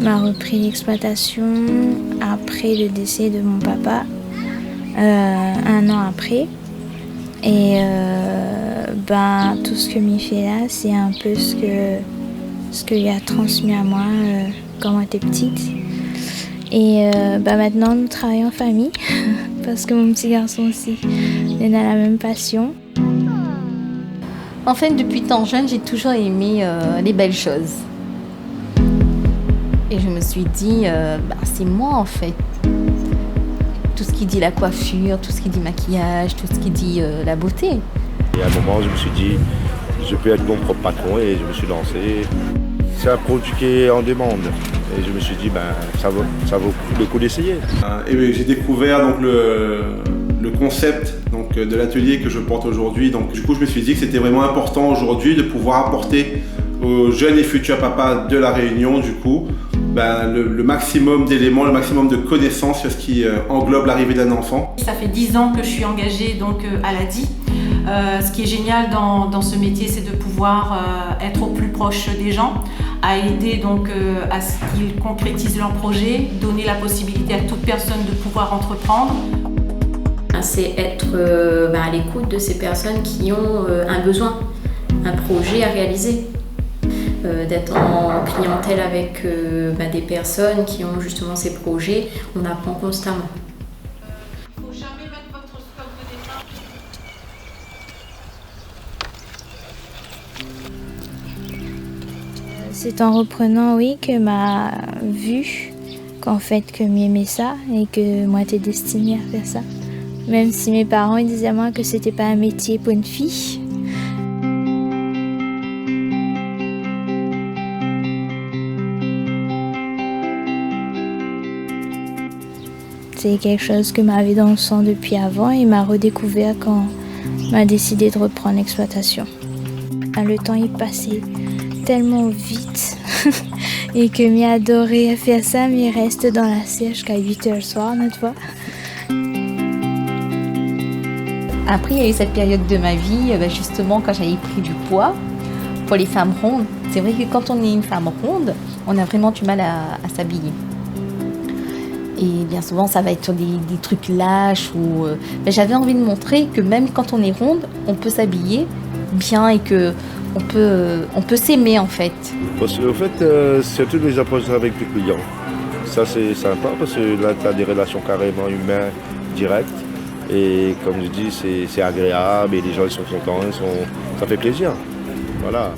M'a repris l'exploitation après le décès de mon papa, 1 an après. Et tout ce que m'y fait là, c'est un peu ce que lui a transmis à moi quand on était petite. Et maintenant, nous travaillons en famille parce que mon petit garçon aussi, il a la même passion. En fait, depuis tant jeune, j'ai toujours aimé les belles choses. Et je me suis dit, c'est moi en fait. Tout ce qui dit la coiffure, tout ce qui dit maquillage, tout ce qui dit la beauté. Et à un moment, je me suis dit, je peux être mon propre patron et je me suis lancé. C'est un produit qui est en demande. Et je me suis dit, ça vaut le coup d'essayer. Et j'ai découvert donc, le concept donc, de l'atelier que je porte aujourd'hui. Donc, du coup, je me suis dit que c'était vraiment important aujourd'hui de pouvoir apporter aux jeunes et futurs papas de La Réunion, du coup, le maximum d'éléments, le maximum de connaissances sur ce qui englobe l'arrivée d'un enfant. Ça fait 10 ans que je suis engagée donc, à l'ADI. Ce qui est génial dans ce métier, c'est de pouvoir être au plus proche des gens, à aider donc, à ce qu'ils concrétisent leurs projets, donner la possibilité à toute personne de pouvoir entreprendre. C'est être à l'écoute de ces personnes qui ont un besoin, un projet à réaliser. D'être en clientèle avec des personnes qui ont justement ces projets, on apprend constamment. Il ne faut jamais mettre votre stock de départ. C'est en reprenant, oui, que m'a vu qu'en fait que m'aimais ça et que moi t'es destinée à faire ça. Même si mes parents ils disaient à moi que c'était pas un métier pour une fille. C'est quelque chose que m'avait dans le sang depuis avant et m'a redécouvert quand m'a décidé de reprendre l'exploitation. Le temps est passé tellement vite et que m'y adorait faire ça, mais reste dans la serre jusqu'à 8h le soir, notre fois. Après, il y a eu cette période de ma vie, justement, quand j'avais pris du poids pour les femmes rondes. C'est vrai que quand on est une femme ronde, on a vraiment du mal à s'habiller. Et bien souvent, ça va être des trucs lâches. Mais j'avais envie de montrer que même quand on est ronde, on peut s'habiller bien et qu'on peut s'aimer en fait. Parce qu'en fait, surtout les approches avec les clients. Ça, c'est sympa parce que là, tu as des relations carrément humaines directes. Et comme je dis, c'est agréable et les gens ils sont contents, ça fait plaisir. Voilà.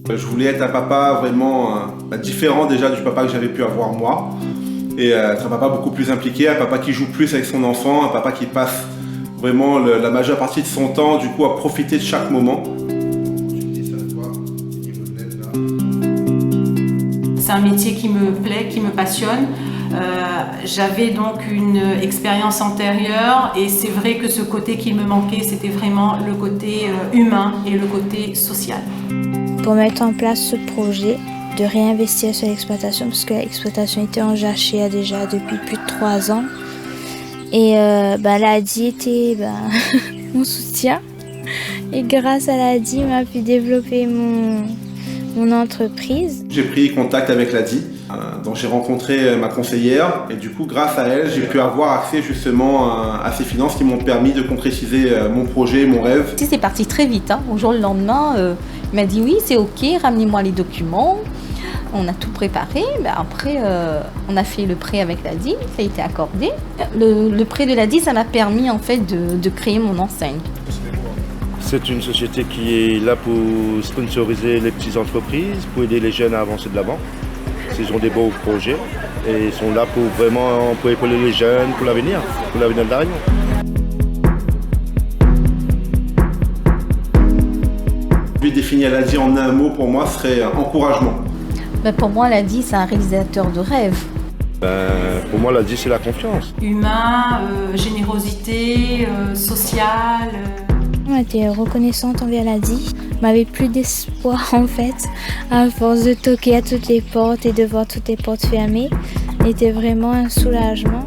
Je voulais être un papa vraiment différent déjà du papa que j'avais pu avoir moi. Et être un papa beaucoup plus impliqué, un papa qui joue plus avec son enfant, un papa qui passe vraiment la majeure partie de son temps du coup à profiter de chaque moment. C'est un métier qui me plaît, qui me passionne. J'avais donc une expérience antérieure et c'est vrai que ce côté qui me manquait, c'était vraiment le côté humain et le côté social. Pour mettre en place ce projet, de réinvestir sur l'exploitation, parce que l'exploitation était en jachère déjà depuis plus de 3 ans. Et l'ADI était mon soutien. Et grâce à l'ADI, m'a pu développer mon entreprise. J'ai pris contact avec l'ADI, donc j'ai rencontré ma conseillère et du coup grâce à elle j'ai pu avoir accès justement à ces finances qui m'ont permis de concrétiser mon projet, mon rêve. C'est parti très vite, hein. Au jour le lendemain, il m'a dit oui c'est ok, ramenez-moi les documents. On a tout préparé, après on a fait le prêt avec l'ADI, ça a été accordé. Le prêt de l'ADI, ça m'a permis en fait de créer mon enseigne. C'est une société qui est là pour sponsoriser les petites entreprises, pour aider les jeunes à avancer de l'avant. Ils ont des beaux projets et ils sont là pour épauler les jeunes pour l'avenir de la Réunion. Définir l'ADI en un mot pour moi serait encouragement. Pour moi, l'ADI, c'est un réalisateur de rêve. Pour moi, l'ADI, c'est la confiance. Humain, générosité, sociale. J'étais reconnaissante envers l'ADI. M'avait plus d'espoir en fait, à force de toquer à toutes les portes et de voir toutes les portes fermées. C'était vraiment un soulagement.